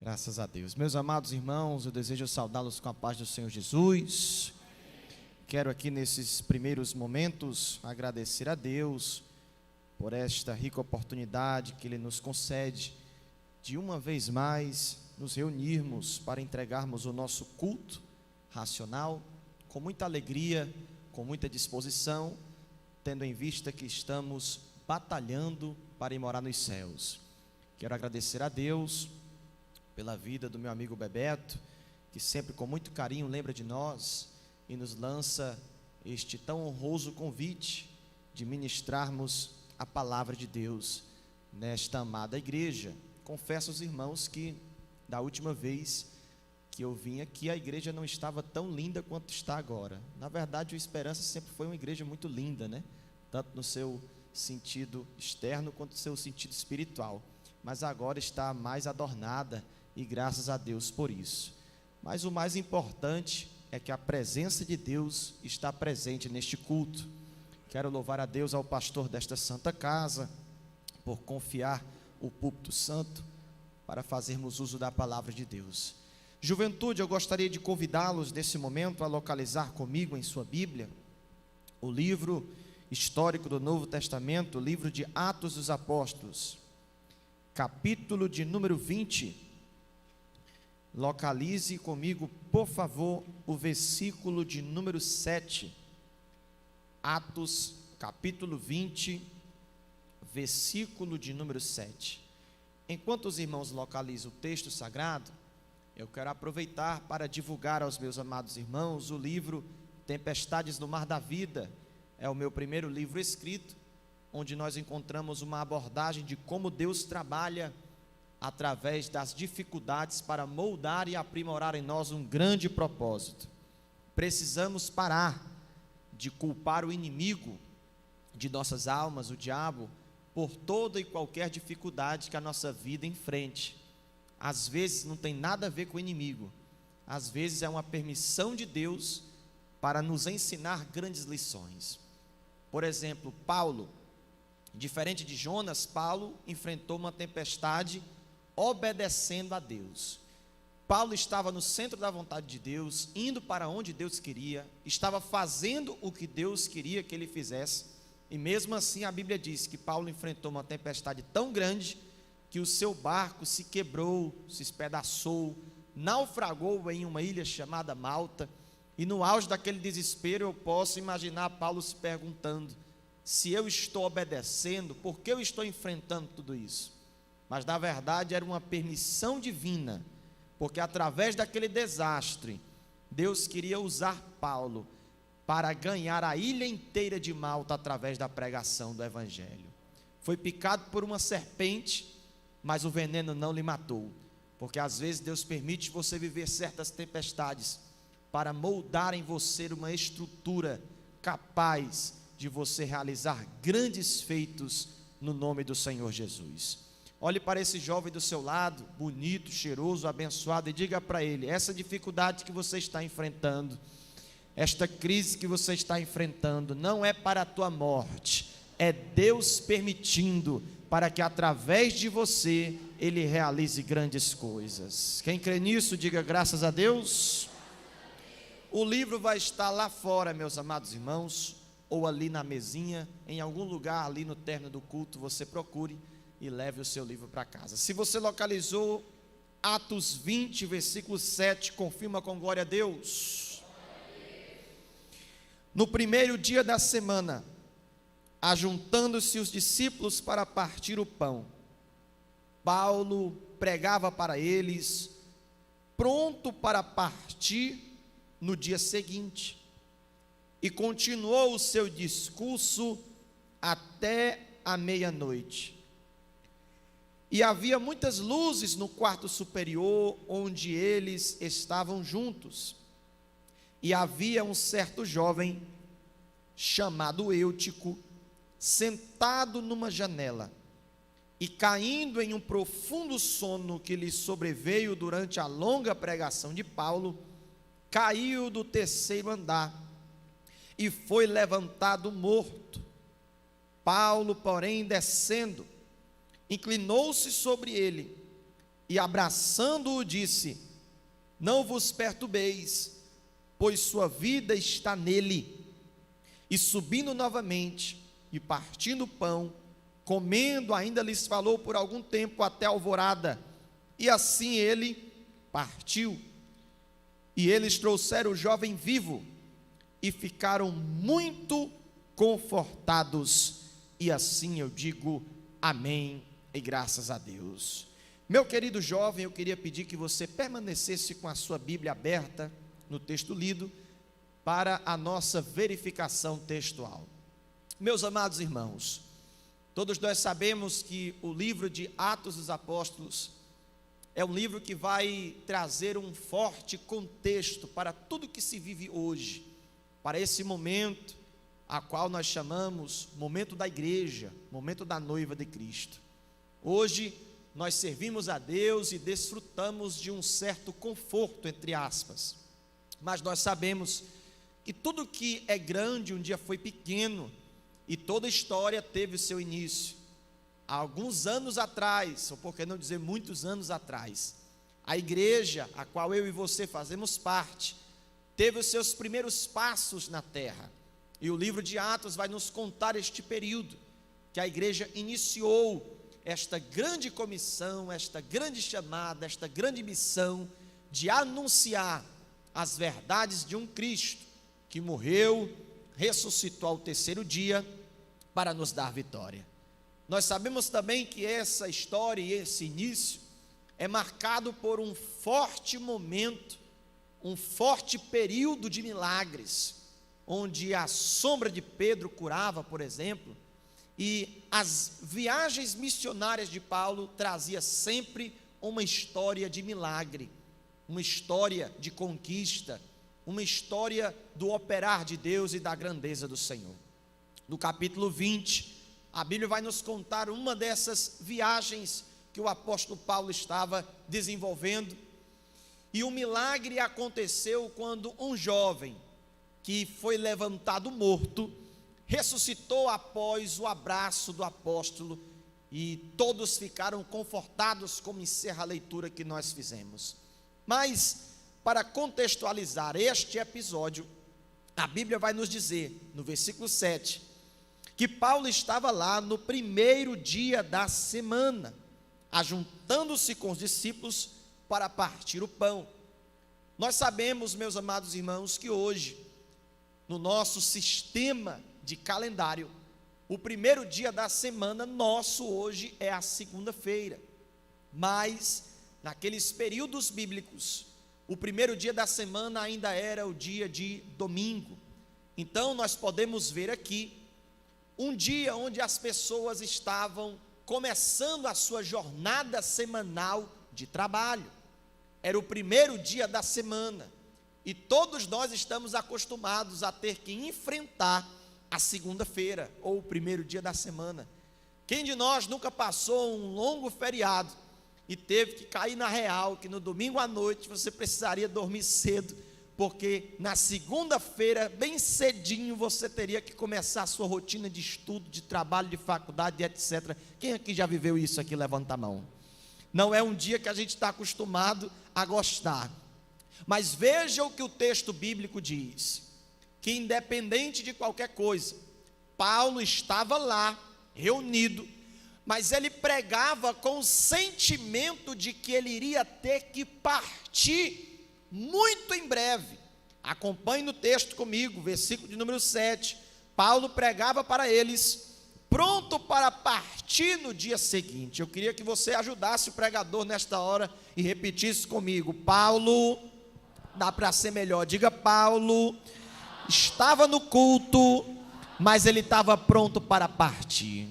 Graças a Deus. Meus amados irmãos, eu desejo saudá-los com a paz do Senhor Jesus. Quero aqui nesses primeiros momentos agradecer a Deus por esta rica oportunidade que Ele nos concede de uma vez mais nos reunirmos para entregarmos o nosso culto racional com muita alegria, com muita disposição, tendo em vista que estamos batalhando para ir morar nos céus. Quero agradecer a Deus pela vida do meu amigo Bebeto, que sempre com muito carinho lembra de nós e nos lança este tão honroso convite de ministrarmos a palavra de Deus nesta amada igreja. Confesso aos irmãos que da última vez que eu vim aqui, a igreja não estava tão linda quanto está agora. Na verdade, o Esperança sempre foi uma igreja muito linda, né? Tanto no seu sentido externo quanto no seu sentido espiritual. Mas agora está mais adornada e graças a Deus por isso. Mas o mais importante é que a presença de Deus está presente neste culto. Quero louvar a Deus, ao pastor desta santa casa, por confiar o púlpito santo para fazermos uso da palavra de Deus. Juventude, eu gostaria de convidá-los nesse momento a localizar comigo em sua Bíblia o livro histórico do Novo Testamento, o livro de Atos dos Apóstolos, capítulo de número 20. Localize comigo, por favor, o versículo de número 7. Atos, capítulo 20, versículo de número 7. Enquanto os irmãos localizam o texto sagrado, eu quero aproveitar para divulgar aos meus amados irmãos o livro Tempestades no Mar da Vida. É o meu primeiro livro escrito, onde nós encontramos uma abordagem de como Deus trabalha através das dificuldades para moldar e aprimorar em nós um grande propósito. Precisamos parar de culpar o inimigo de nossas almas, o diabo, por toda e qualquer dificuldade que a nossa vida enfrente. Às vezes não tem nada a ver com o inimigo, às vezes é uma permissão de Deus para nos ensinar grandes lições. Por exemplo, Paulo, diferente de Jonas, Paulo enfrentou uma tempestade obedecendo a Deus. Paulo estava no centro da vontade de Deus, indo para onde Deus queria, estava fazendo o que Deus queria que ele fizesse, e mesmo assim a Bíblia diz que Paulo enfrentou uma tempestade tão grande, que o seu barco se quebrou, se espedaçou, naufragou em uma ilha chamada Malta, e no auge daquele desespero eu posso imaginar Paulo se perguntando: se eu estou obedecendo, por que eu estou enfrentando tudo isso? Mas na verdade era uma permissão divina, porque através daquele desastre, Deus queria usar Paulo para ganhar a ilha inteira de Malta através da pregação do Evangelho. Foi picado por uma serpente, mas o veneno não lhe matou, porque às vezes Deus permite você viver certas tempestades para moldar em você uma estrutura capaz de você realizar grandes feitos no nome do Senhor Jesus. Olhe para esse jovem do seu lado, bonito, cheiroso, abençoado, e diga para ele: essa dificuldade que você está enfrentando, esta crise que você está enfrentando, não é para a tua morte, é Deus permitindo, para que através de você, Ele realize grandes coisas. Quem crê nisso, diga graças a Deus. O livro vai estar lá fora, meus amados irmãos, ou ali na mesinha, em algum lugar ali no término do culto, você procure e leve o seu livro para casa. Se você localizou Atos 20, versículo 7, confirma com glória a Deus. No primeiro dia da semana, ajuntando-se os discípulos para partir o pão, Paulo pregava para eles, pronto para partir no dia seguinte, e continuou o seu discurso até a meia-noite. E havia muitas luzes no quarto superior, onde eles estavam juntos. E havia um certo jovem, chamado Eutico, sentado numa janela, e caindo em um profundo sono que lhe sobreveio durante a longa pregação de Paulo, caiu do terceiro andar, e foi levantado morto. Paulo, porém, descendo, inclinou-se sobre ele, e abraçando-o disse: não vos perturbeis, pois sua vida está nele. E subindo novamente, e partindo o pão, comendo, ainda lhes falou por algum tempo até a alvorada. E assim ele partiu. E eles trouxeram o jovem vivo, e ficaram muito confortados. E assim eu digo amém e graças a Deus. Meu querido jovem, eu queria pedir que você permanecesse com a sua Bíblia aberta no texto lido, para a nossa verificação textual. Meus amados irmãos, todos nós sabemos que o livro de Atos dos Apóstolos é um livro que vai trazer um forte contexto para tudo que se vive hoje, para esse momento, a qual nós chamamos momento da igreja, momento da noiva de Cristo. Hoje, nós servimos a Deus e desfrutamos de um certo conforto, entre aspas, mas nós sabemos que tudo que é grande um dia foi pequeno, e toda história teve o seu início. Há alguns anos atrás, ou por que não dizer muitos anos atrás, a igreja, a qual eu e você fazemos parte, teve os seus primeiros passos na terra, e o livro de Atos vai nos contar este período, que a igreja iniciou esta grande comissão, esta grande chamada, esta grande missão, de anunciar as verdades de um Cristo, que morreu, ressuscitou ao terceiro dia, para nos dar vitória. Nós sabemos também que essa história e esse início é marcado por um forte momento, um forte período de milagres, onde a sombra de Pedro curava, por exemplo, e as viagens missionárias de Paulo trazia sempre uma história de milagre, uma história de conquista, uma história do operar de Deus e da grandeza do Senhor. No capítulo 20, a Bíblia vai nos contar uma dessas viagens que o apóstolo Paulo estava desenvolvendo, e o milagre aconteceu quando um jovem, que foi levantado morto, ressuscitou após o abraço do apóstolo, e todos ficaram confortados, como encerra a leitura que nós fizemos. Mas, para contextualizar este episódio, a Bíblia vai nos dizer, no versículo 7, que Paulo estava lá no primeiro dia da semana, ajuntando-se com os discípulos para partir o pão. Nós sabemos, meus amados irmãos, que hoje, no nosso sistema de calendário, o primeiro dia da semana nosso hoje é a segunda-feira, mas naqueles períodos bíblicos, o primeiro dia da semana ainda era o dia de domingo. Então nós podemos ver aqui um dia onde as pessoas estavam começando a sua jornada semanal de trabalho. Era o primeiro dia da semana, e todos nós estamos acostumados a ter que enfrentar a segunda-feira, ou o primeiro dia da semana. Quem de nós nunca passou um longo feriado e teve que cair na real, que no domingo à noite você precisaria dormir cedo, porque na segunda-feira, bem cedinho, você teria que começar a sua rotina de estudo, de trabalho, de faculdade, etc. Quem aqui já viveu isso aqui? Levanta a mão. Não é um dia que a gente está acostumado a gostar, mas veja o que o texto bíblico diz, que independente de qualquer coisa, Paulo estava lá, reunido, mas ele pregava com o sentimento de que ele iria ter que partir muito em breve. Acompanhe no texto comigo, versículo de número 7, Paulo pregava para eles, pronto para partir no dia seguinte. Eu queria que você ajudasse o pregador nesta hora e repetisse comigo: Paulo, dá para ser melhor, diga: Paulo estava no culto, mas ele estava pronto para partir.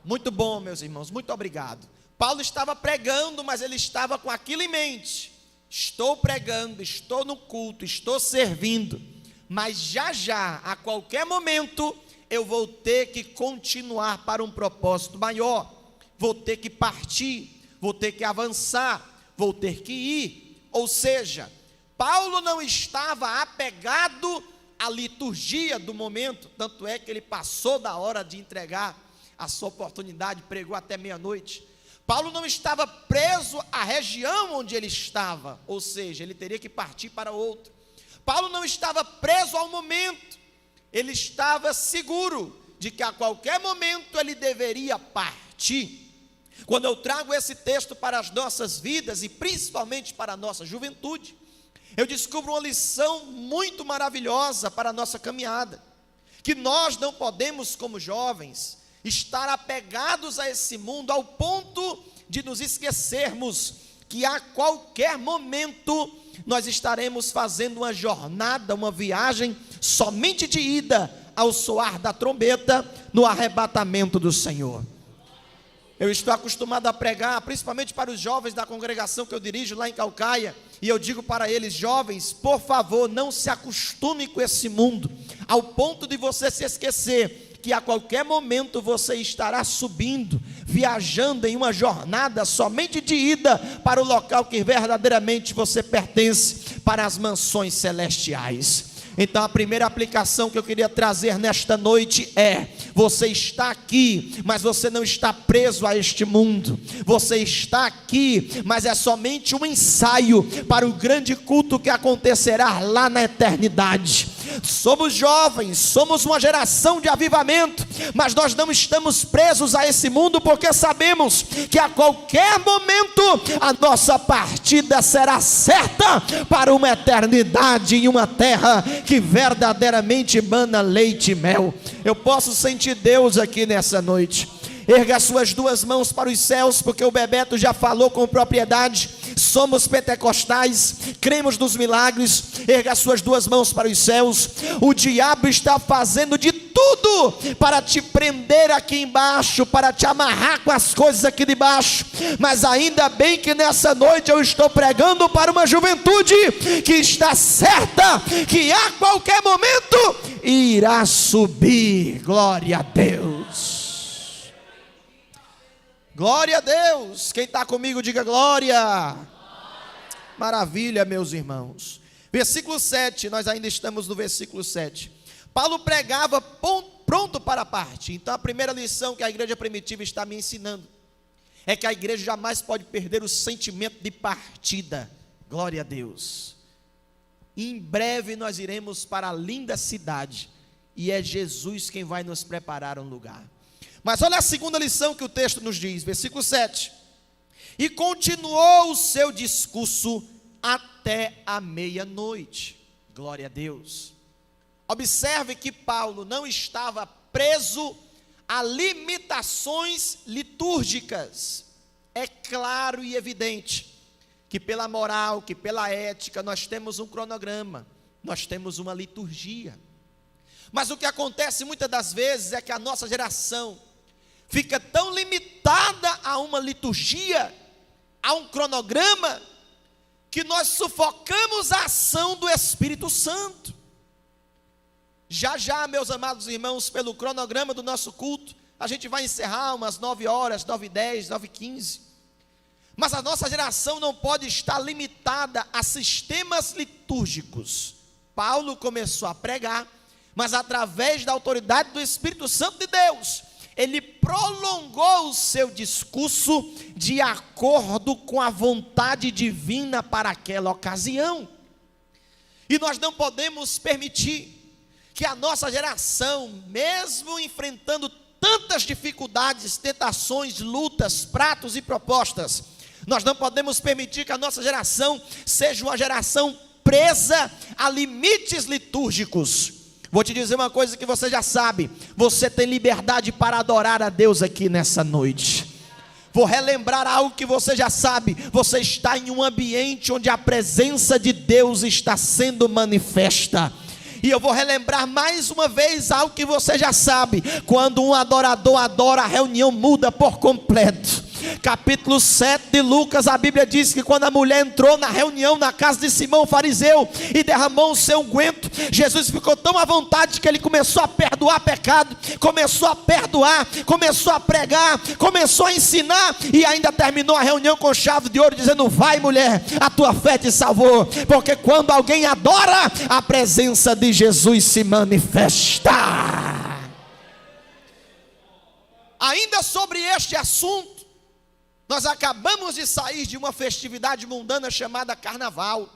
Muito bom, meus irmãos, muito obrigado. Paulo estava pregando, mas ele estava com aquilo em mente: estou pregando, estou no culto, estou servindo, mas já, a qualquer momento, eu vou ter que continuar para um propósito maior, vou ter que partir, vou ter que avançar, vou ter que ir. Ou seja, Paulo não estava apegado à liturgia do momento, tanto é que ele passou da hora de entregar a sua oportunidade, pregou até meia-noite. Paulo não estava preso à região onde ele estava, ou seja, ele teria que partir para outro. Paulo não estava preso ao momento, ele estava seguro de que a qualquer momento ele deveria partir. Quando eu trago esse texto para as nossas vidas e principalmente para a nossa juventude, eu descubro uma lição muito maravilhosa para a nossa caminhada, que nós não podemos, como jovens, estar apegados a esse mundo ao ponto de nos esquecermos que a qualquer momento nós estaremos fazendo uma jornada, uma viagem somente de ida ao soar da trombeta no arrebatamento do Senhor. Eu estou acostumado a pregar, principalmente para os jovens da congregação que eu dirijo lá em Caucaia, e eu digo para eles: jovens, por favor, não se acostume com esse mundo, ao ponto de você se esquecer que a qualquer momento você estará subindo, viajando em uma jornada somente de ida para o local que verdadeiramente você pertence, para as mansões celestiais. Então a primeira aplicação que eu queria trazer nesta noite é: você está aqui, mas você não está preso a este mundo. Você está aqui, mas é somente um ensaio para o grande culto que acontecerá lá na eternidade. Somos jovens, somos uma geração de avivamento, mas nós não estamos presos a esse mundo, porque sabemos que a qualquer momento a nossa partida será certa para uma eternidade em uma terra que verdadeiramente emana leite e mel. Eu posso sentir Deus aqui nessa noite. Erga as suas duas mãos para os céus, porque o Bebeto já falou com propriedade. Somos pentecostais, cremos nos milagres. Erga as suas duas mãos para os céus. O diabo está fazendo de tudo para te prender aqui embaixo, para te amarrar com as coisas aqui de baixo, mas ainda bem que nessa noite eu estou pregando para uma juventude que está certa, que a qualquer momento irá subir. Glória a Deus. Glória a Deus. Quem está comigo diga glória. Maravilha, meus irmãos. Versículo 7, nós ainda estamos no versículo 7. Paulo pregava pronto para a parte. Então a primeira lição que a igreja primitiva está me ensinando é que a igreja jamais pode perder o sentimento de partida. Glória a Deus. Em breve nós iremos para a linda cidade, e é Jesus quem vai nos preparar um lugar. Mas olha a segunda lição que o texto nos diz, versículo 7. E continuou o seu discurso até a meia-noite. Glória a Deus. Observe que Paulo não estava preso a limitações litúrgicas. É claro e evidente que pela moral, que pela ética, nós temos um cronograma, nós temos uma liturgia. Mas o que acontece muitas das vezes é que a nossa geração fica tão limitada a uma liturgia, a um cronograma, que nós sufocamos a ação do Espírito Santo. Já, meus amados irmãos, pelo cronograma do nosso culto, a gente vai encerrar umas 9 horas, 9h10, 9h15. Mas a nossa geração não pode estar limitada a sistemas litúrgicos. Paulo começou a pregar, mas através da autoridade do Espírito Santo de Deus, ele prolongou o seu discurso de acordo com a vontade divina para aquela ocasião. E nós não podemos permitir que a nossa geração, mesmo enfrentando tantas dificuldades, tentações, lutas, pratos e propostas, nós não podemos permitir que a nossa geração seja uma geração presa a limites litúrgicos. Vou te dizer uma coisa que você já sabe: você tem liberdade para adorar a Deus aqui nessa noite. Vou relembrar algo que você já sabe: você está em um ambiente onde a presença de Deus está sendo manifesta. E eu vou relembrar mais uma vez algo que você já sabe: quando um adorador adora, a reunião muda por completo. Capítulo 7 de Lucas, a Bíblia diz que quando a mulher entrou na reunião na casa de Simão fariseu e derramou o seu unguento, Jesus ficou tão à vontade que ele começou a perdoar pecado, começou a perdoar, começou a pregar, começou a ensinar, e ainda terminou a reunião com chave de ouro, dizendo: vai, mulher, a tua fé te salvou. Porque quando alguém adora, a presença de Jesus se manifesta. Ainda sobre este assunto, Nós acabamos de sair de uma festividade mundana chamada Carnaval.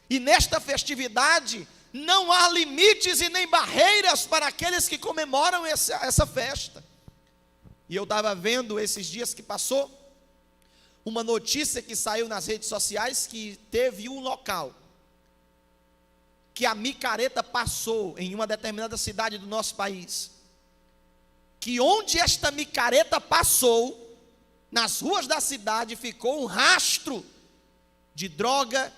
E nesta festividade não há limites e nem barreiras para aqueles que comemoram essa festa. E eu estava vendo esses dias que passou uma notícia que saiu nas redes sociais que teve um local que a micareta passou em uma determinada cidade do nosso país, que onde esta micareta passou, nas ruas da cidade ficou um rastro de droga,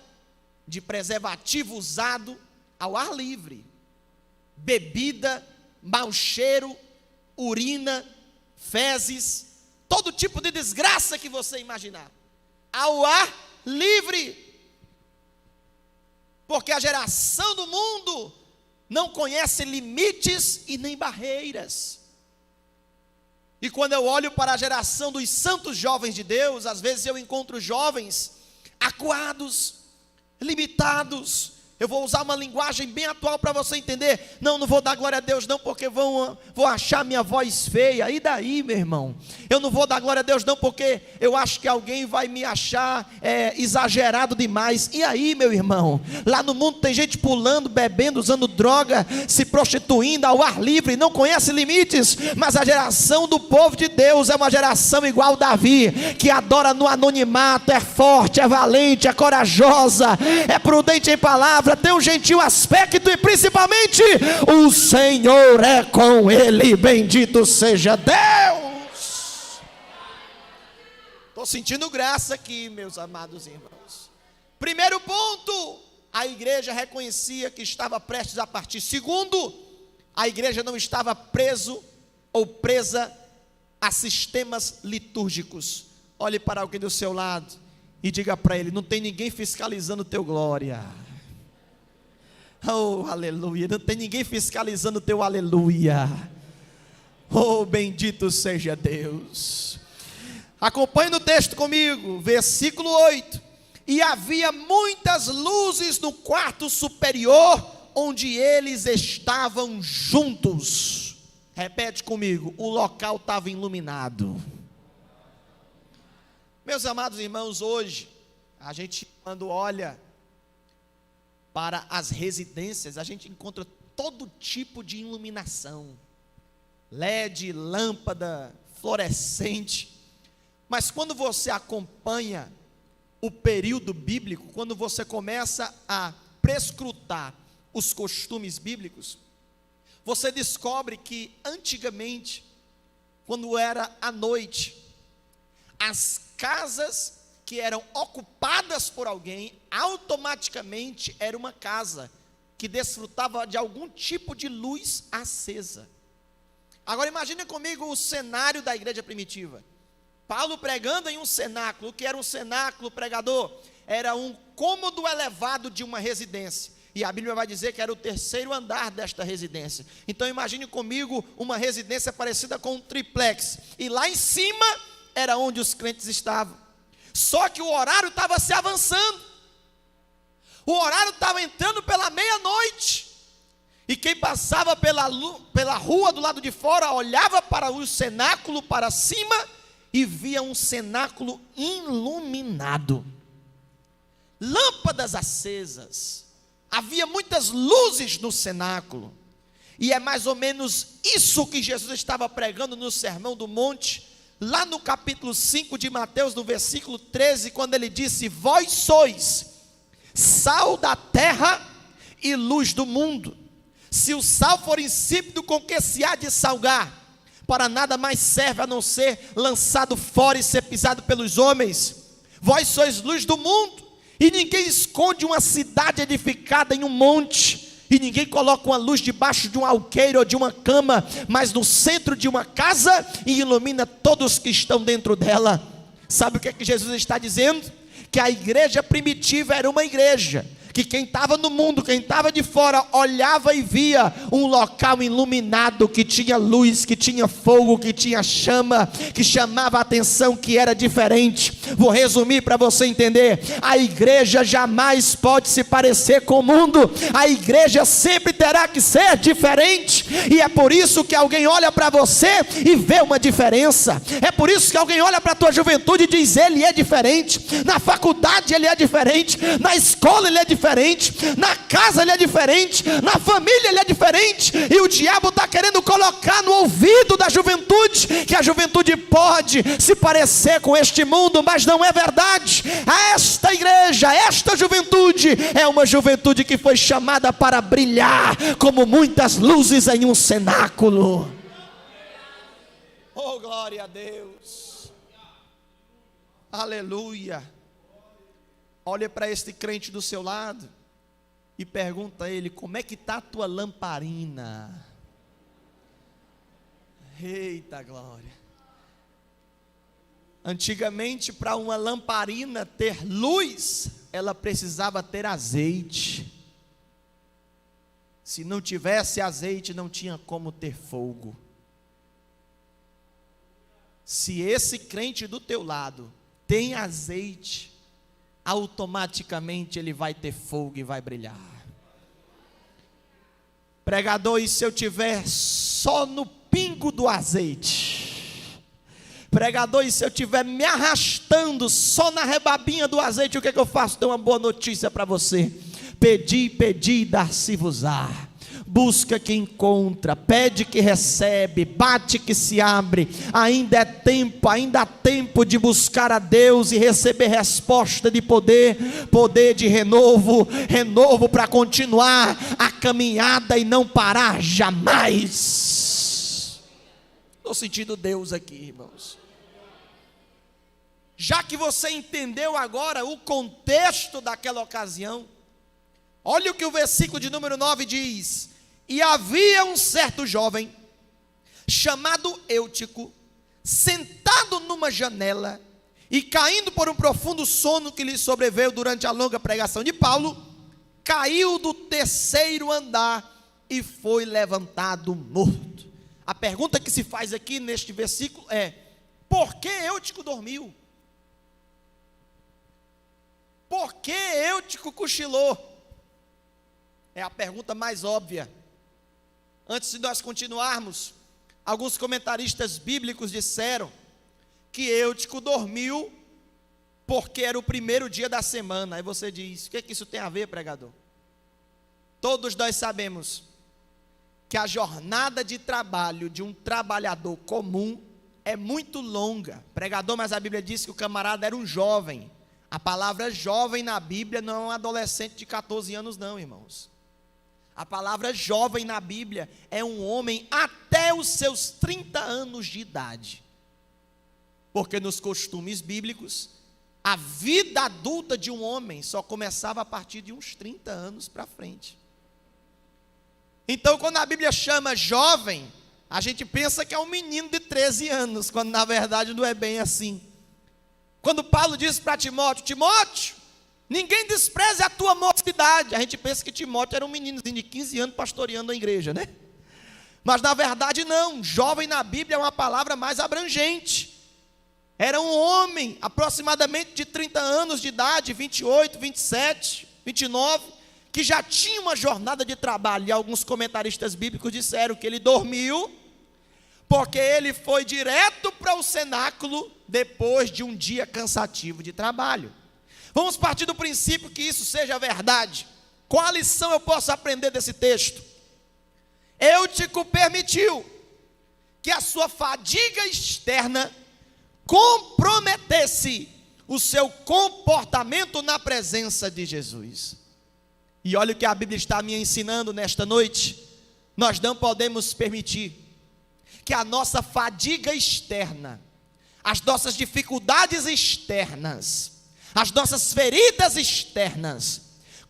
de preservativo usado ao ar livre, bebida, mau cheiro, urina, fezes, todo tipo de desgraça que você imaginar, ao ar livre. Porque a geração do mundo não conhece limites e nem barreiras. E quando eu olho para a geração dos santos jovens de Deus, às vezes eu encontro jovens acuados, limitados. Eu vou usar uma linguagem bem atual para você entender. Não vou dar glória a Deus não, porque vou achar minha voz feia. E daí, meu irmão? Eu não vou dar glória a Deus não, porque eu acho que alguém vai me achar exagerado demais. E aí, meu irmão? Lá no mundo tem gente pulando, bebendo, usando droga, se prostituindo ao ar livre, não conhece limites. Mas a geração do povo de Deus é uma geração igual Davi, que adora no anonimato, é forte, é valente, é corajosa, é prudente em palavras, tem um gentil aspecto e principalmente o Senhor é com ele. Bendito seja Deus. Estou sentindo graça aqui, meus amados irmãos. Primeiro ponto, a igreja reconhecia que estava prestes a partir. Segundo, a igreja não estava preso ou presa a sistemas litúrgicos. Olhe para alguém do seu lado e diga para ele: não tem ninguém fiscalizando teu glória. Oh, aleluia. Não tem ninguém fiscalizando o teu aleluia. Oh, bendito seja Deus. Acompanhe no texto comigo, versículo 8. E havia muitas luzes no quarto superior, onde eles estavam juntos. Repete comigo: o local estava iluminado. Meus amados irmãos, hoje, a gente quando olha para as residências, a gente encontra todo tipo de iluminação, LED, lâmpada, fluorescente. Mas quando você acompanha o período bíblico, quando você começa a prescrutar os costumes bíblicos, você descobre que antigamente, quando era à noite, as casas que eram ocupadas por alguém, automaticamente era uma casa que desfrutava de algum tipo de luz acesa. Agora imagine comigo o cenário da igreja primitiva. Paulo pregando em um cenáculo. O que era um cenáculo, pregador? Era um cômodo elevado de uma residência. E a Bíblia vai dizer que era o terceiro andar desta residência. Então imagine comigo uma residência parecida com um triplex. E lá em cima era onde os crentes estavam. Só que o horário estava se avançando. O horário estava entrando pela meia-noite. E quem passava pela rua do lado de fora olhava para o cenáculo para cima e via um cenáculo iluminado. Lâmpadas acesas. Havia muitas luzes no cenáculo. E é mais ou menos isso que Jesus estava pregando no Sermão do Monte, lá no capítulo 5 de Mateus, no versículo 13, quando ele disse: vós sois sal da terra e luz do mundo. Se o sal for insípido, com que se há de salgar? Para nada mais serve a não ser lançado fora e ser pisado pelos homens. Vós sois luz do mundo, e ninguém esconde uma cidade edificada em um monte, e ninguém coloca uma luz debaixo de um alqueire ou de uma cama, mas no centro de uma casa, e ilumina todos que estão dentro dela. Sabe o que é que Jesus está dizendo? Que a igreja primitiva era uma igreja que que quem estava no mundo, quem estava de fora, olhava e via um local iluminado, que tinha luz, que tinha fogo, que tinha chama, que chamava a atenção, que era diferente. Vou resumir para você entender: a igreja jamais pode se parecer com o mundo, a igreja sempre terá que ser diferente, e é por isso que alguém olha para você e vê uma diferença. É por isso que alguém olha para a tua juventude e diz: ele é diferente. Na faculdade ele é diferente, na escola ele é diferente, na casa ele é diferente, na família ele é diferente. E o diabo está querendo colocar no ouvido da juventude que a juventude pode se parecer com este mundo, mas não é verdade. Esta igreja, esta juventude é uma juventude que foi chamada para brilhar como muitas luzes em um cenáculo. Oh, glória a Deus, aleluia. Olha para este crente do seu lado e pergunta a ele: como é que está a tua lamparina? Eita glória! Antigamente, para uma lamparina ter luz, ela precisava ter azeite. Se não tivesse azeite, não tinha como ter fogo. Se esse crente do teu lado tem azeite, automaticamente ele vai ter fogo e vai brilhar. Pregador, e se eu tiver só no pingo do azeite? Pregador, e se eu estiver me arrastando só na rebabinha do azeite, o que é que eu faço? Tenho uma boa notícia para você: pedi, pedi, dar-se-vos-á. Busca que encontra, pede que recebe, bate que se abre. Ainda é tempo, ainda há tempo de buscar a Deus e receber resposta de poder, poder de renovo, renovo para continuar a caminhada e não parar jamais. Estou sentindo Deus aqui, irmãos. Já que você entendeu agora o contexto daquela ocasião, olha o que o versículo de número 9 diz: e havia um certo jovem, chamado Eutico, sentado numa janela, e caindo por um profundo sono que lhe sobreveio durante a longa pregação de Paulo, caiu do terceiro andar e foi levantado morto. A pergunta que se faz aqui neste versículo é: por que Eutico dormiu? Por que Eutico cochilou? É a pergunta mais óbvia. Antes de nós continuarmos, alguns comentaristas bíblicos disseram que Eutico dormiu porque era o primeiro dia da semana. Aí você diz: o que é que isso tem a ver, pregador? Todos nós sabemos que a jornada de trabalho de um trabalhador comum é muito longa. Pregador, mas a Bíblia diz que o camarada era um jovem. A palavra jovem na Bíblia não é um adolescente de 14 anos não, irmãos. A palavra jovem na Bíblia é um homem até os seus 30 anos de idade. Porque nos costumes bíblicos, a vida adulta de um homem só começava a partir de uns 30 anos para frente. Então, quando a Bíblia chama jovem, a gente pensa que é um menino de 13 anos, quando na verdade não é bem assim. Quando Paulo diz para Timóteo: Timóteo, ninguém despreze a tua mocidade. A gente pensa que Timóteo era um meninozinho de 15 anos pastoreando a igreja, né? Mas na verdade não. Jovem na Bíblia é uma palavra mais abrangente. Era um homem aproximadamente de 30 anos de idade, 28, 27, 29, que já tinha uma jornada de trabalho. E alguns comentaristas bíblicos disseram que ele dormiu porque ele foi direto para o cenáculo depois de um dia cansativo de trabalho. Vamos partir do princípio que isso seja verdade. Qual a lição eu posso aprender desse texto? Eutico permitiu que a sua fadiga externa comprometesse o seu comportamento na presença de Jesus. E olha o que a Bíblia está me ensinando nesta noite. Nós não podemos permitir que a nossa fadiga externa, as nossas dificuldades externas, as nossas feridas externas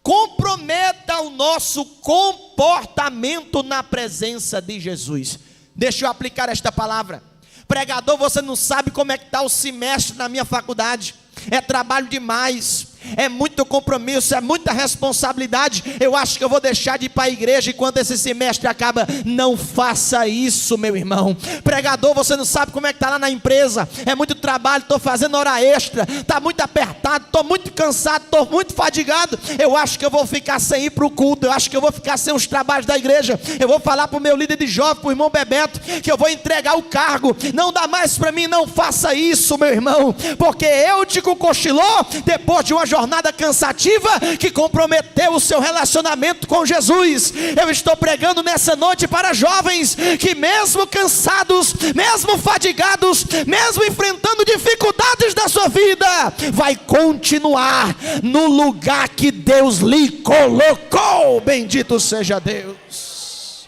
comprometa o nosso comportamento na presença de Jesus. Deixa eu aplicar esta palavra. Pregador, você não sabe como é que está o semestre na minha faculdade. É trabalho demais, é muito compromisso, é muita responsabilidade. Eu acho que eu vou deixar de ir para a igreja enquanto esse semestre acaba. Não faça isso, meu irmão. Pregador, você não sabe como é que está lá na empresa, é muito trabalho, estou fazendo hora extra, está muito apertado, estou muito cansado, estou muito fadigado. Eu acho que eu vou ficar sem ir para o culto, eu acho que eu vou ficar sem os trabalhos da igreja. Eu vou falar para o meu líder de jovem, para o irmão Bebeto, que eu vou entregar o cargo. Não dá mais para mim. Não faça isso, meu irmão, porque Eutico cochilou depois de uma jornada cansativa que comprometeu o seu relacionamento com Jesus. Eu estou pregando nessa noite para jovens que, mesmo cansados, mesmo fadigados, mesmo enfrentando dificuldades da sua vida, vai continuar no lugar que Deus lhe colocou. Bendito seja Deus.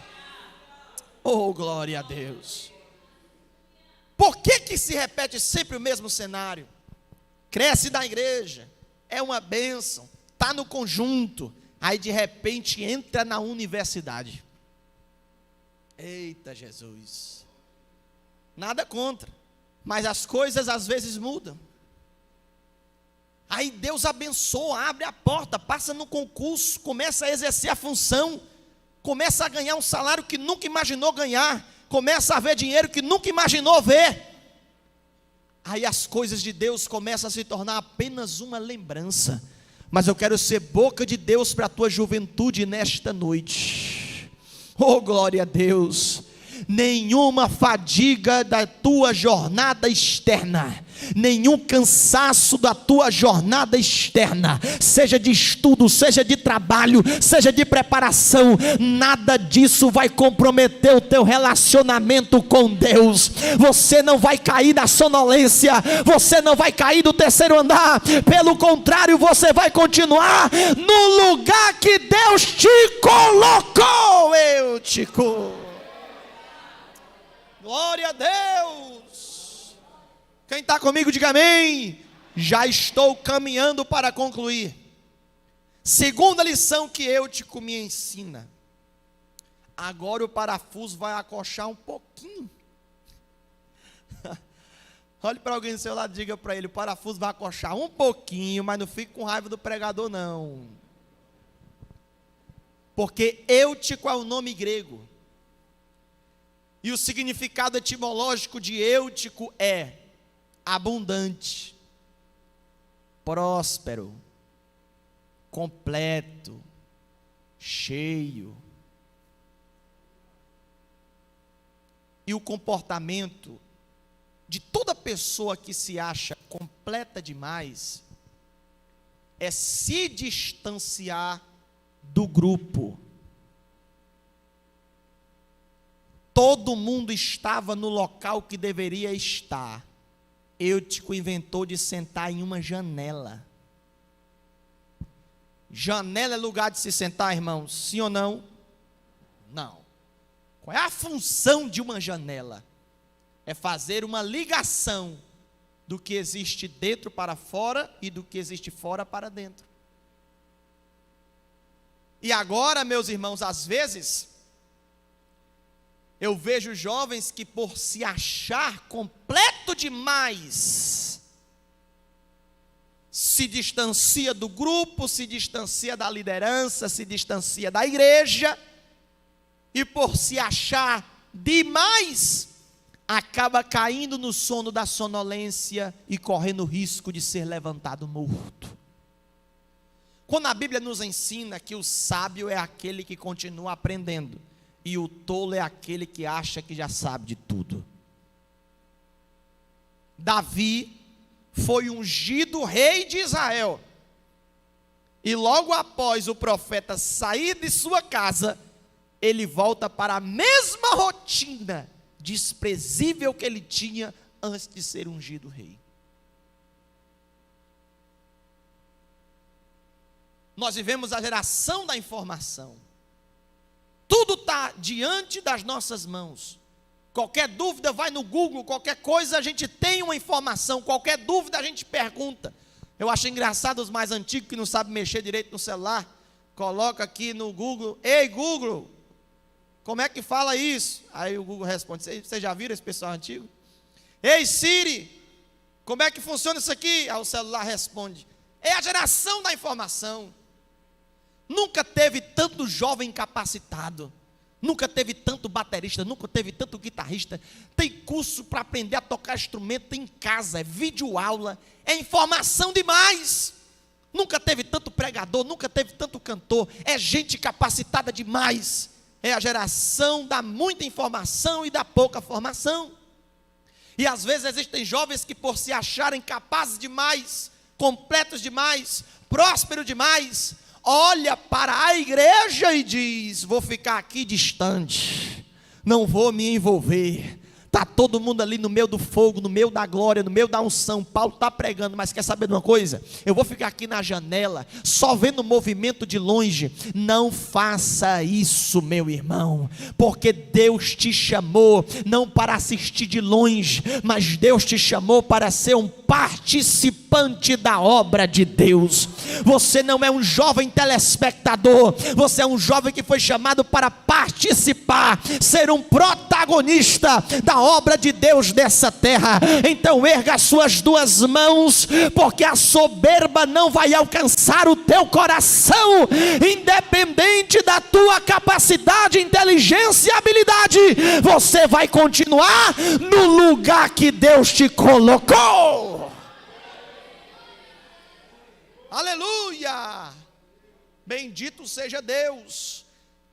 Oh, glória a Deus. Por que se repete sempre o mesmo cenário? Cresce da igreja, é uma bênção, está no conjunto, aí de repente entra na universidade. Eita Jesus, nada contra, mas as coisas às vezes mudam. Aí Deus abençoa, abre a porta, passa no concurso, começa a exercer a função, começa a ganhar um salário que nunca imaginou ganhar, começa a ver dinheiro que nunca imaginou ver. Aí as coisas de Deus começam a se tornar apenas uma lembrança. Mas eu quero ser boca de Deus para a tua juventude nesta noite. Oh, glória a Deus. Nenhuma fadiga da tua jornada externa, nenhum cansaço da tua jornada externa, seja de estudo, seja de trabalho, seja de preparação, nada disso vai comprometer o teu relacionamento com Deus. Você não vai cair da sonolência, você não vai cair do terceiro andar, pelo contrário, você vai continuar no lugar que Deus te colocou. Eutico, glória a Deus. Quem está comigo, diga amém. Já estou caminhando para concluir. Segunda lição que Eutico me ensina. Agora o parafuso vai acochar um pouquinho. Olhe para alguém do seu lado e diga para ele: o parafuso vai acochar um pouquinho, mas não fique com raiva do pregador não. Porque Eutico é o nome grego. E o significado etimológico de Eutico é abundante, próspero, completo, cheio. E o comportamento de toda pessoa que se acha completa demais é se distanciar do grupo. Todo mundo estava no local que deveria estar. Eutico inventou de sentar em uma janela. Janela é lugar de se sentar, irmãos? Sim ou não? Não. Qual é a função de uma janela? É fazer uma ligação do que existe dentro para fora e do que existe fora para dentro. E agora, meus irmãos, às vezes eu vejo jovens que, por se achar completo demais, se distancia do grupo, se distancia da liderança, se distancia da igreja, e por se achar demais, acaba caindo no sono da sonolência e correndo o risco de ser levantado morto. Quando a Bíblia nos ensina que o sábio é aquele que continua aprendendo, e o tolo é aquele que acha que já sabe de tudo. Davi foi ungido rei de Israel. E logo após o profeta sair de sua casa, ele volta para a mesma rotina desprezível que ele tinha antes de ser ungido rei. Nós vivemos a geração da informação. Tudo está diante das nossas mãos. Qualquer dúvida vai no Google, qualquer coisa a gente tem uma informação, qualquer dúvida a gente pergunta. Eu acho engraçado os mais antigos que não sabem mexer direito no celular, coloca aqui no Google: ei Google, como é que fala isso? Aí o Google responde. Vocês já viram esse pessoal antigo? Ei Siri, como é que funciona isso aqui? Aí o celular responde: É a geração da informação. Nunca teve tanto jovem capacitado. Nunca teve tanto baterista, nunca teve tanto guitarrista. Tem curso para aprender a tocar instrumento em casa, é videoaula, é informação demais. Nunca teve tanto pregador, nunca teve tanto cantor, é gente capacitada demais. É a geração da muita informação e da pouca formação. E às vezes existem jovens que, por se acharem capazes demais, completos demais, prósperos demais, olha para a igreja e diz: vou ficar aqui distante, não vou me envolver. Está todo mundo ali no meio do fogo, no meio da glória, no meio da unção. Paulo está pregando, mas quer saber de uma coisa? Eu vou ficar aqui na janela, só vendo o movimento de longe. Não faça isso, meu irmão, porque Deus te chamou não para assistir de longe, mas Deus te chamou para ser um participante da obra de Deus. Você não é um jovem telespectador, você é um jovem que foi chamado para participar, ser um protagonista da obra de Deus nessa terra. Então erga as suas duas mãos, porque a soberba não vai alcançar o teu coração, independente da tua capacidade, inteligência e habilidade. Você vai continuar no lugar que Deus te colocou. Aleluia! Bendito seja Deus.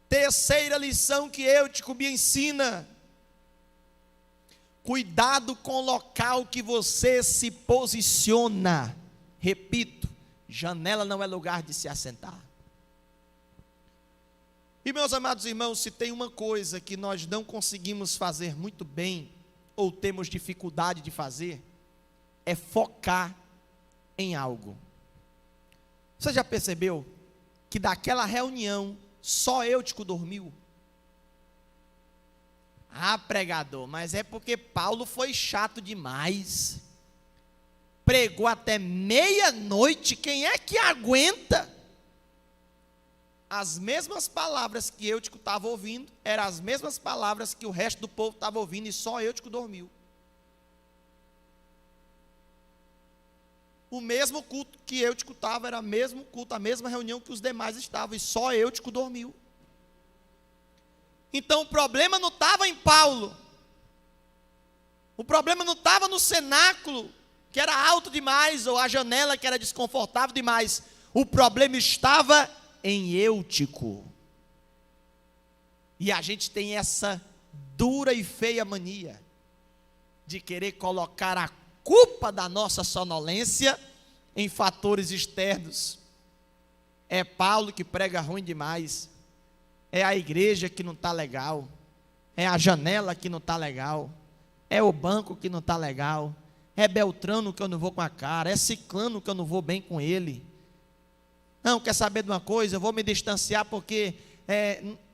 Terceira lição que Eutico me ensina: cuidado com o local que você se posiciona. Repito, janela não é lugar de se assentar. E meus amados irmãos, se tem uma coisa que nós não conseguimos fazer muito bem, ou temos dificuldade de fazer, é focar em algo. Você já percebeu que daquela reunião só Eutico dormiu? Ah, pregador, mas é porque Paulo foi chato demais. Pregou até meia-noite, quem é que aguenta? As mesmas palavras que Eutico estava ouvindo, eram as mesmas palavras que o resto do povo estava ouvindo, e só Eutico dormiu. O mesmo culto que Eutico estava, era o mesmo culto, a mesma reunião que os demais estavam, e só Eutico dormiu. Então o problema não estava em Paulo, o problema não estava no cenáculo, que era alto demais, ou a janela que era desconfortável demais. O problema estava em Eutico. E a gente tem essa dura e feia mania de querer colocar a culpa da nossa sonolência em fatores externos. É Paulo que prega ruim demais, é a igreja que não está legal, é a janela que não está legal, é o banco que não está legal, é Beltrano que eu não vou com a cara, é Ciclano que eu não vou bem com ele. Não, quer saber de uma coisa? Eu vou me distanciar porque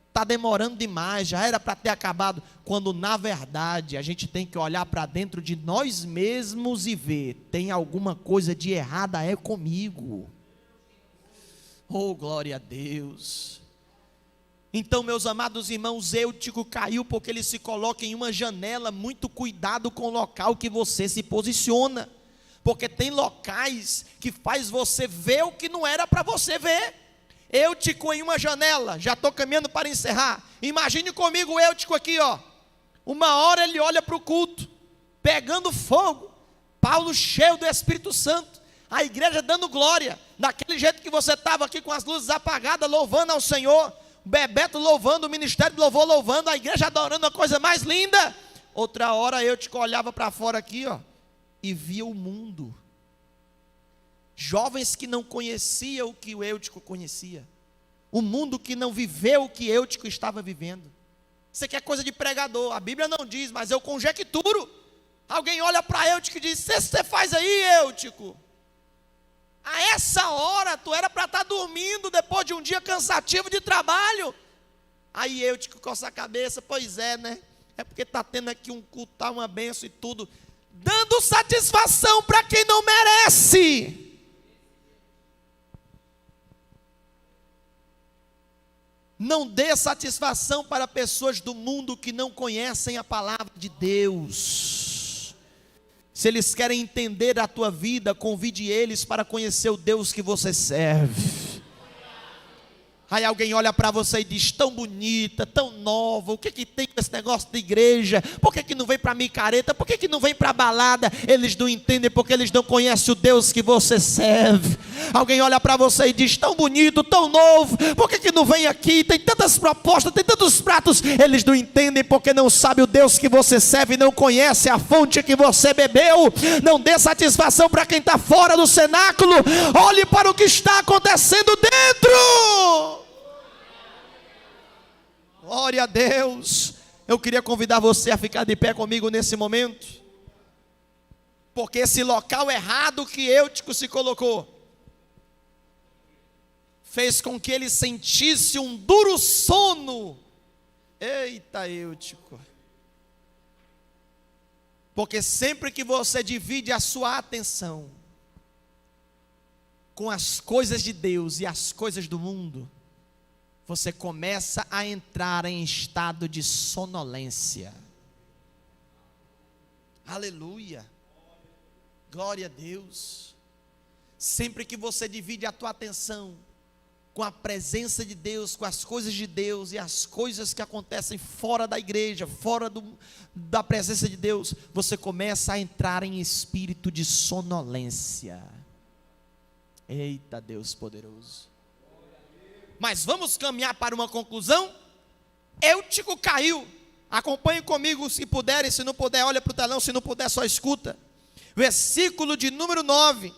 está demorando demais, já era para ter acabado. Quando na verdade a gente tem que olhar para dentro de nós mesmos e ver: tem alguma coisa de errada é comigo. Oh, glória a Deus. Então, meus amados irmãos, Eutico caiu porque ele se coloca em uma janela. Muito cuidado com o local que você se posiciona, porque tem locais que faz você ver o que não era para você ver. Eutico em uma janela, já estou caminhando para encerrar. Imagine comigo o Eutico aqui, ó. Uma hora ele olha para o culto, pegando fogo, Paulo cheio do Espírito Santo, a igreja dando glória, daquele jeito que você estava aqui com as luzes apagadas, louvando ao Senhor, Bebeto louvando, o ministério de louvor louvando, a igreja adorando, a coisa mais linda. Outra hora Eutico olhava para fora aqui, ó, e via o mundo. Jovens que não conheciam o que o Eutico conhecia, o mundo que não viveu o que Eutico estava vivendo. Isso aqui é coisa de pregador, a Bíblia não diz, mas eu conjecturo. Alguém olha para Eutico e diz: o que você faz aí, Eutico? A essa hora tu era para estar dormindo depois de um dia cansativo de trabalho. Aí Eutico coça a cabeça: pois é, né? É porque está tendo aqui um culto, tá uma bênção e tudo, dando satisfação para quem não merece. Não dê satisfação para pessoas do mundo que não conhecem a palavra de Deus. Se eles querem entender a tua vida, convide eles para conhecer o Deus que você serve. Aí alguém olha para você e diz: tão bonita, tão nova, o que que tem com esse negócio de igreja? Por que que não vem para micareta? Por que que não vem para balada? Eles não entendem porque eles não conhecem o Deus que você serve. Alguém olha para você e diz: tão bonito, tão novo, por que que não vem aqui? Tem tantas propostas, tem tantos pratos. Eles não entendem porque não sabem o Deus que você serve, não conhece a fonte que você bebeu. Não dê satisfação para quem está fora do cenáculo, olhe para o que está acontecendo dentro. Glória a Deus. Eu queria convidar você a ficar de pé comigo nesse momento, porque esse local errado que Eutico se colocou fez com que ele sentisse um duro sono. Eita, Eutico. Porque sempre que você divide a sua atenção com as coisas de Deus e as coisas do mundo, você começa a entrar em estado de sonolência. Aleluia. Glória a Deus. Sempre que você divide a tua atenção com a presença de Deus, com as coisas de Deus e as coisas que acontecem fora da igreja, fora da presença de Deus, você começa a entrar em espírito de sonolência. Eita, Deus poderoso. Mas vamos caminhar para uma conclusão. Eutico caiu. Acompanhe comigo se puder, e se não puder olha para o telão, se não puder só escuta. Versículo de número 9.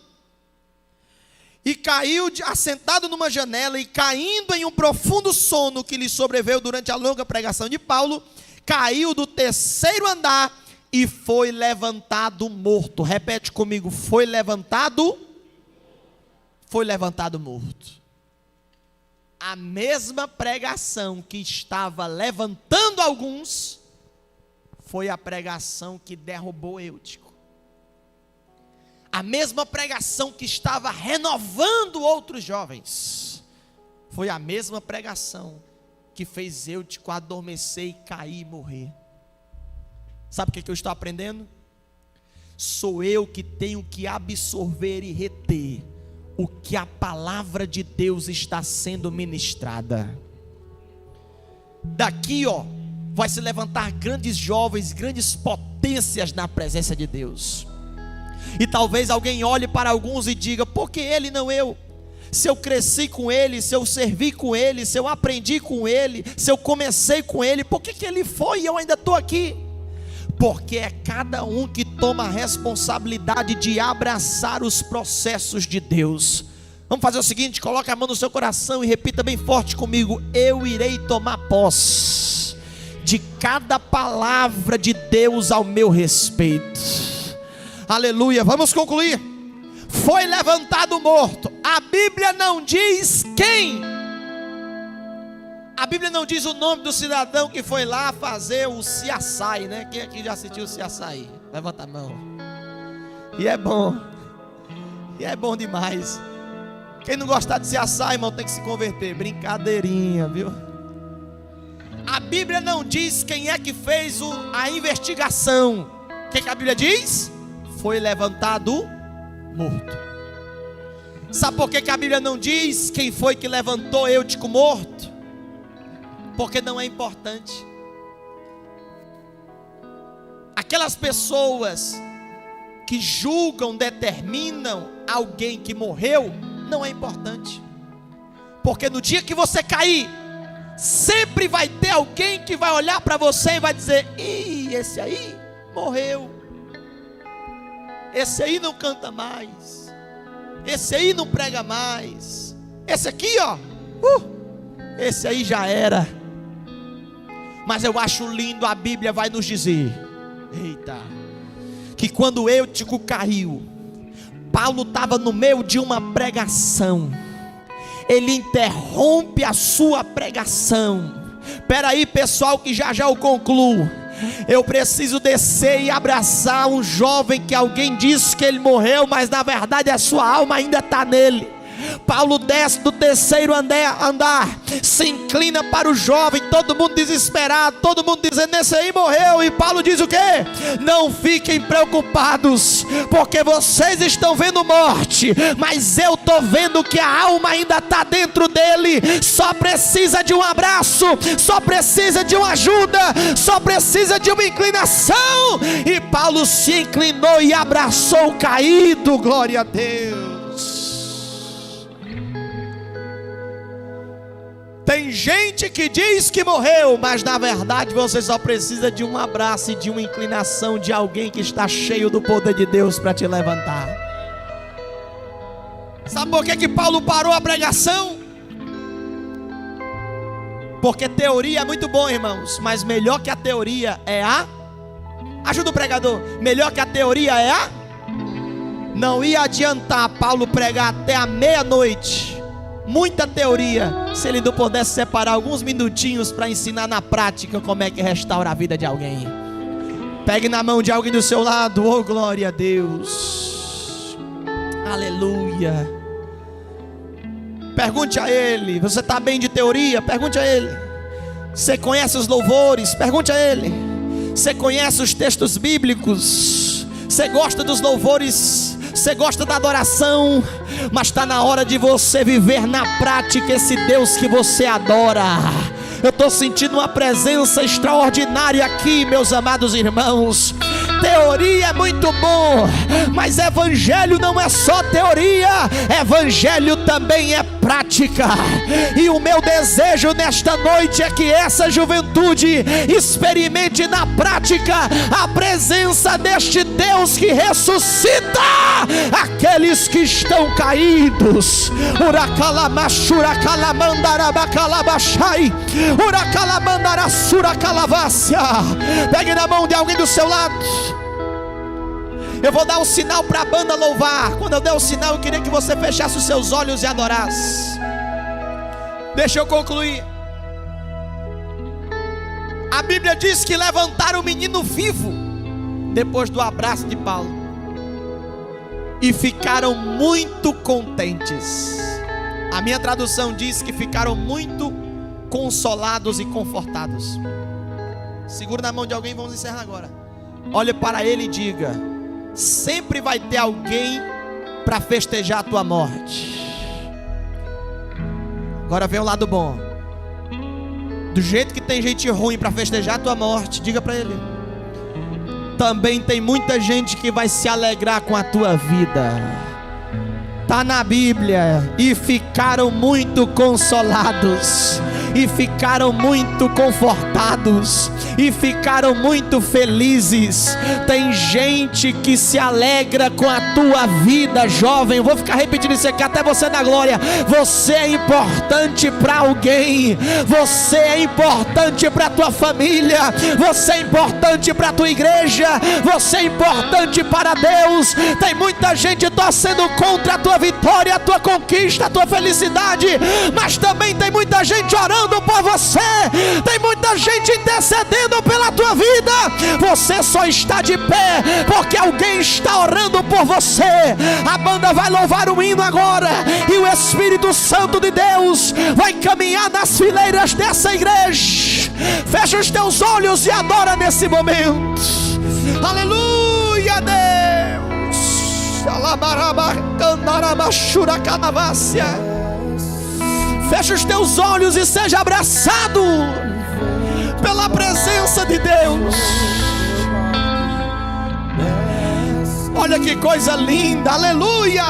E caiu assentado numa janela, e caindo em um profundo sono que lhe sobreveio durante a longa pregação de Paulo, caiu do terceiro andar e foi levantado morto. Repete comigo: foi levantado morto. A mesma pregação que estava levantando alguns, foi a pregação que derrubou Eutico. A mesma pregação que estava renovando outros jovens, foi a mesma pregação que fez Eutico adormecer e cair e morrer. Sabe o que eu estou aprendendo? Sou eu que tenho que absorver e reter o que a palavra de Deus está sendo ministrada. Daqui, vai se levantar grandes jovens, grandes potências na presença de Deus. E talvez alguém olhe para alguns e diga: por que ele, não eu? Se eu cresci com ele, se eu servi com ele, se eu aprendi com ele, se eu comecei com ele, por que ele foi e eu ainda estou aqui? Porque é cada um que toma a responsabilidade de abraçar os processos de Deus. Vamos fazer o seguinte: coloque a mão no seu coração e repita bem forte comigo: eu irei tomar posse de cada palavra de Deus ao meu respeito. Aleluia. Vamos concluir. Foi levantado morto. A Bíblia não diz quem. A Bíblia não diz o nome do cidadão que foi lá fazer o CSI, né? Quem aqui já assistiu o CSI? Levanta a mão. E é bom. E é bom demais. Quem não gostar de CSI, irmão, tem que se converter. Brincadeirinha, viu? A Bíblia não diz quem é que fez a investigação. O que a Bíblia diz? Foi levantado morto. Sabe por que a Bíblia não diz quem foi que levantou Eutico morto? Porque não é importante. Aquelas pessoas que julgam, determinam alguém que morreu, não é importante. Porque no dia que você cair, sempre vai ter alguém que vai olhar para você e vai dizer: ih, esse aí morreu. Esse aí não canta mais. Esse aí não prega mais. Esse aqui, esse aí já era. Mas eu acho lindo, a Bíblia vai nos dizer, que quando Eutico caiu, Paulo estava no meio de uma pregação. Ele interrompe a sua pregação. Espera aí, pessoal, que já eu concluo. Eu preciso descer e abraçar um jovem que alguém disse que ele morreu, mas na verdade a sua alma ainda está nele. Paulo desce do terceiro andar, se inclina para o jovem, todo mundo desesperado, todo mundo dizendo: esse aí morreu. E Paulo diz o quê? Não fiquem preocupados, porque vocês estão vendo morte, mas eu estou vendo que a alma ainda está dentro dele, só precisa de um abraço, só precisa de uma ajuda, só precisa de uma inclinação. E Paulo se inclinou e abraçou o caído. Glória a Deus. Tem gente que diz que morreu, mas na verdade você só precisa de um abraço e de uma inclinação de alguém que está cheio do poder de Deus para te levantar. Sabe por que Paulo parou a pregação? Porque teoria é muito bom, irmãos, mas melhor que a teoria é a... Ajuda o pregador. Melhor que a teoria é a... Não ia adiantar Paulo pregar até a meia-noite, muita teoria, se ele não pudesse separar alguns minutinhos para ensinar na prática como é que restaura a vida de alguém. Pegue na mão de alguém do seu lado. Oh, glória a Deus. Aleluia. Pergunte a ele: você está bem de teoria? Pergunte a ele. Você conhece os louvores? Pergunte a ele. Você conhece os textos bíblicos? Você gosta dos louvores? Você gosta da adoração? Mas está na hora de você viver na prática esse Deus que você adora. Eu estou sentindo uma presença extraordinária aqui, meus amados irmãos. Teoria é muito bom, mas evangelho não é só teoria, evangelho também é prática. E o meu desejo nesta noite é que essa juventude experimente na prática a presença deste Deus que ressuscita aqueles que estão caídos. Pegue na mão de alguém do seu lado. Eu vou dar um sinal para a banda louvar. Quando eu der o sinal, eu queria que você fechasse os seus olhos e adorasse. Deixa eu concluir. A Bíblia diz que levantaram o menino vivo depois do abraço de Paulo e ficaram muito contentes. A minha tradução diz que ficaram muito consolados e confortados. Segura na mão de alguém, vamos encerrar agora. Olhe para ele e diga: sempre vai ter alguém para festejar a tua morte. Agora vem o lado bom. Do jeito que tem gente ruim para festejar a tua morte, diga para ele: também tem muita gente que vai se alegrar com a tua vida. Está na Bíblia. E ficaram muito consolados, e ficaram muito confortados, e ficaram muito felizes. Tem gente que se alegra com a tua vida, jovem. Eu vou ficar repetindo isso aqui até você na glória. Você é importante para alguém. Você é importante para a tua família. Você é importante para a tua igreja. Você é importante para Deus. Tem muita gente torcendo contra a tua vitória, a tua conquista, a tua felicidade, mas também tem muita gente orando por você. Tem muita gente intercedendo pela tua vida. Você só está de pé porque alguém está orando por você. A banda vai louvar um hino agora, e o Espírito Santo de Deus vai caminhar nas fileiras dessa igreja. Fecha os teus olhos e adora nesse momento. Aleluia, Deus. Fecha os teus olhos e seja abraçado pela presença de Deus. Olha que coisa linda, aleluia.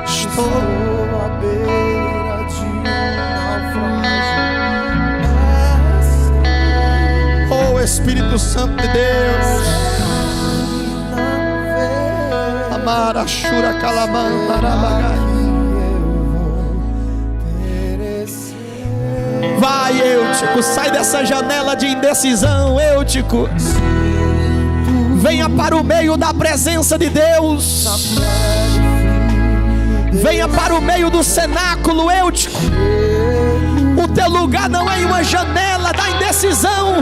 Estou à beira de um naufrágio. Oh, Espírito Santo de Deus. Amarachura calamandarabagai. Vai, Eutico, sai dessa janela de indecisão, Eutico. Venha para o meio da presença de Deus. Venha para o meio do cenáculo, Eutico. O teu lugar não é em uma janela da indecisão.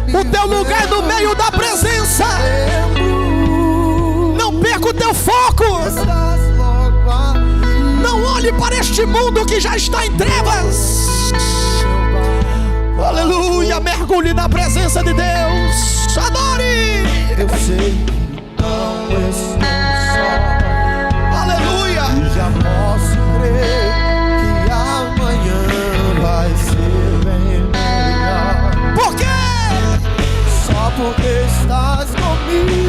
O teu lugar é no meio da presença. Não perca o teu foco. este mundo que já está em trevas. Aleluia, mergulhe na presença de Deus. Adore. Eu sei que não estou só. Aleluia. E já posso crer que amanhã vai ser bem melhor. Por quê? Só porque estás comigo.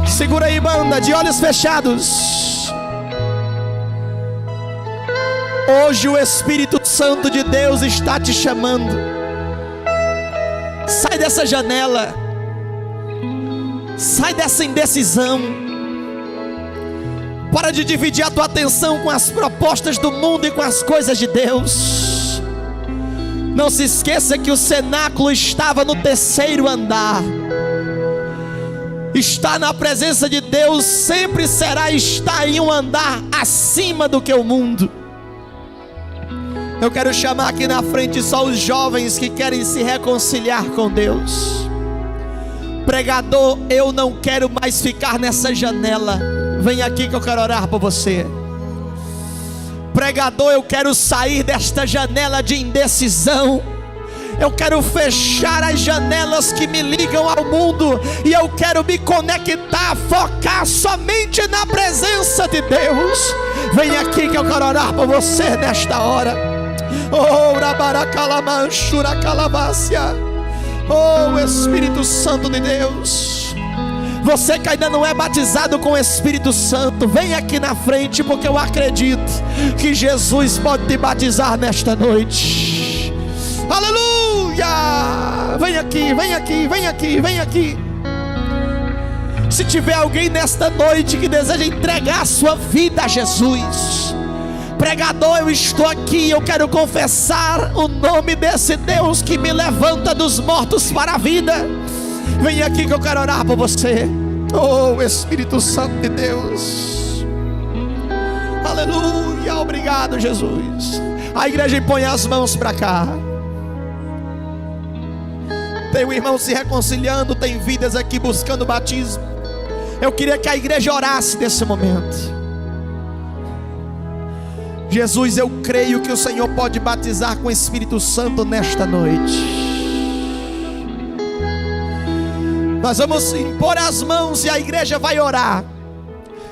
Segura aí, banda, de olhos fechados. Hoje o Espírito Santo de Deus está te chamando. Sai dessa janela. Sai dessa indecisão. Para de dividir a tua atenção com as propostas do mundo e com as coisas de Deus. Não se esqueça que o cenáculo estava no 3º andar. Estar na presença de Deus sempre será estar em um andar acima do que o mundo. Eu quero chamar aqui na frente só os jovens que querem se reconciliar com Deus. Pregador, eu não quero mais ficar nessa janela. Vem aqui que eu quero orar por você. Pregador, eu quero sair desta janela de indecisão. Eu quero fechar as janelas que me ligam ao mundo, e eu quero me conectar, focar somente na presença de Deus. Vem aqui que eu quero orar por você nesta hora. Oh, Rabaracalamanchura Calabácia. Oh, Espírito Santo de Deus. Você que ainda não é batizado com o Espírito Santo, vem aqui na frente, porque eu acredito que Jesus pode te batizar nesta noite. Aleluia! Vem aqui, vem aqui, vem aqui, vem aqui. Se tiver alguém nesta noite que deseja entregar a sua vida a Jesus, pregador, eu estou aqui, eu quero confessar o nome desse Deus que me levanta dos mortos para a vida. Vem aqui que eu quero orar por você. Oh, Espírito Santo de Deus. Aleluia, obrigado, Jesus. A igreja põe as mãos para cá. Tem um irmão se reconciliando, tem vidas aqui buscando batismo. Eu queria que a igreja orasse nesse momento. Jesus, eu creio que o Senhor pode batizar com o Espírito Santo nesta noite. Nós vamos impor as mãos e a igreja vai orar.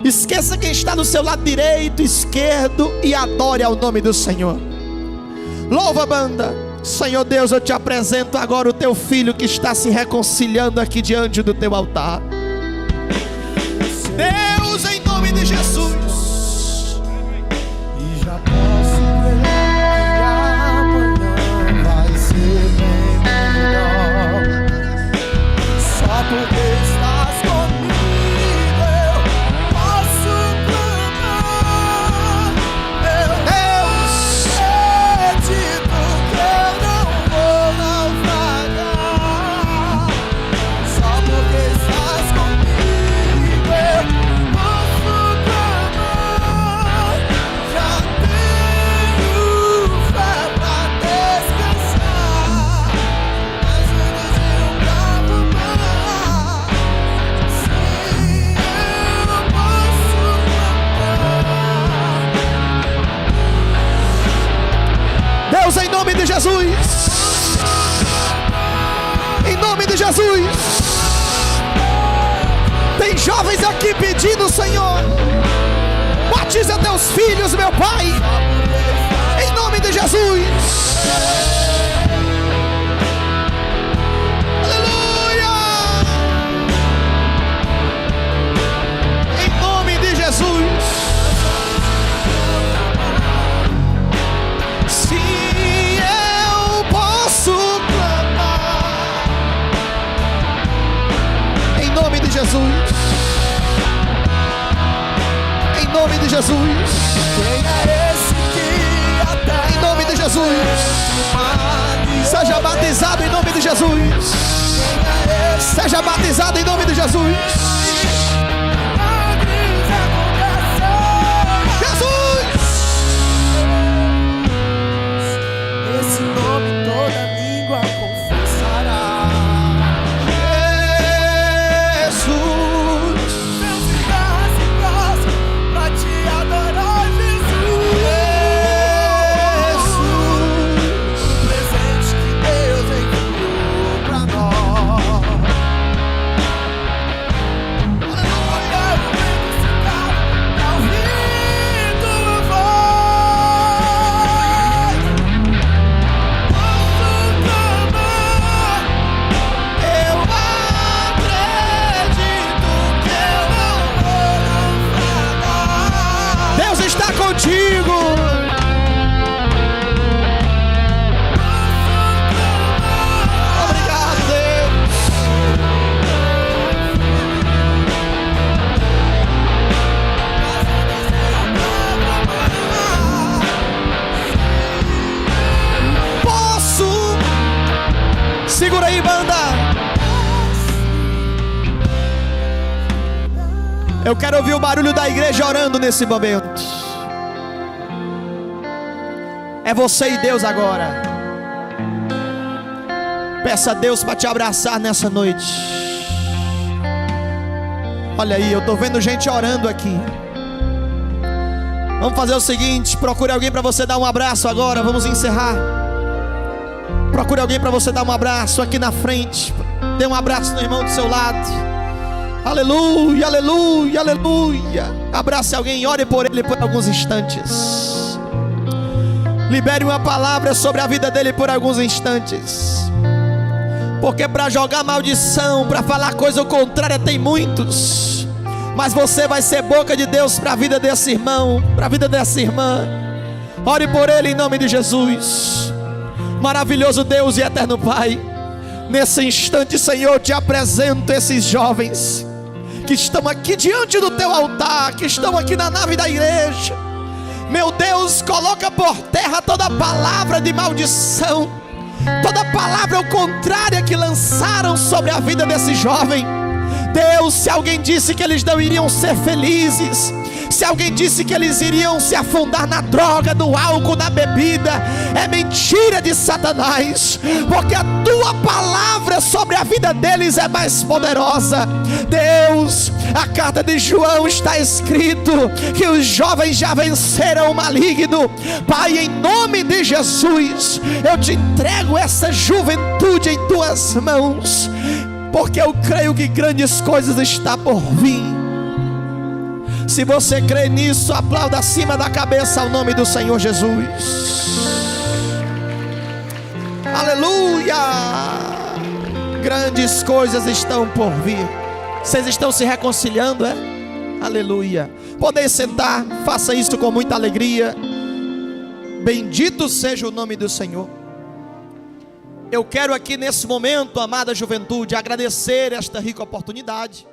Esqueça quem está do seu lado direito, esquerdo, e adore ao nome do Senhor. Louva a banda. Senhor Deus, eu te apresento agora o teu filho que está se reconciliando aqui diante do teu altar. Deus, em nome de Jesus. E já posso crer que amanhã vai ser bem melhor. Só porque estás comigo eu posso clamar. Deus, acredito que eu não vou naufragar. Só porque estás comigo eu posso clamar. Já tenho fé pra descansar. Mas antes eu bravo mais. Sim, eu posso clamar. Deus, em nome de Jesus. Em nome de Jesus. Tem jovens aqui pedindo, Senhor, batiza teus filhos, meu Pai, em nome de Jesus. Aleluia. Em nome de Jesus. Se eu posso clamar, Jesus. Em nome de Jesus. Quem é esse que até Em nome de Jesus. Seja batizado em nome de Jesus. Seja batizado em nome de Jesus. Jesus! esse nome toda língua confessará. Jesus! Meus braços pra te adorar, Jesus. O presente que Deus enviou pra nós. Olha o vento ficar ao ouvir tua voz. Posso clamar. Eu Acredito que eu não vou naufragar. Deus está contigo. Obrigado, Deus. Posso. Segura aí, banda. Eu quero ouvir o barulho da igreja orando nesse momento. É você e Deus agora. Peça a Deus para te abraçar nessa noite. Olha aí, eu estou vendo gente orando aqui. Vamos fazer o seguinte: procure alguém para você dar um abraço agora. Vamos encerrar. Procure alguém para você dar um abraço aqui na frente. Dê um abraço no irmão do seu lado. Aleluia, aleluia, aleluia. Abrace alguém, ore por ele por alguns instantes. Libere uma palavra sobre a vida dele por alguns instantes. Porque para jogar maldição, para falar coisa contrária, tem muitos. Mas você vai ser boca de Deus para a vida desse irmão, para a vida dessa irmã. Ore por ele em nome de Jesus. Maravilhoso Deus e eterno Pai, nesse instante, Senhor, te apresento esses jovens que estão aqui diante do teu altar, que estão aqui na nave da igreja. Meu Deus, coloca por terra toda palavra de maldição, toda palavra ao contrário que lançaram sobre a vida desse jovem. Deus, se alguém disse que eles não iriam ser felizes, se alguém disse que eles iriam se afundar na droga, no álcool, na bebida, é mentira de Satanás, porque a tua palavra sobre a vida deles é mais poderosa. Deus, a carta de João está escrito que os jovens já venceram o maligno. Pai, em nome de Jesus, eu te entrego essa juventude em tuas mãos, porque eu creio que grandes coisas estão por vir. Se você crê nisso, aplauda acima da cabeça ao nome do Senhor Jesus. Aleluia! Grandes coisas estão por vir. Vocês estão se reconciliando, é? Aleluia! Podem sentar, faça isso com muita alegria. Bendito seja o nome do Senhor. Eu quero aqui nesse momento, amada juventude, agradecer esta rica oportunidade.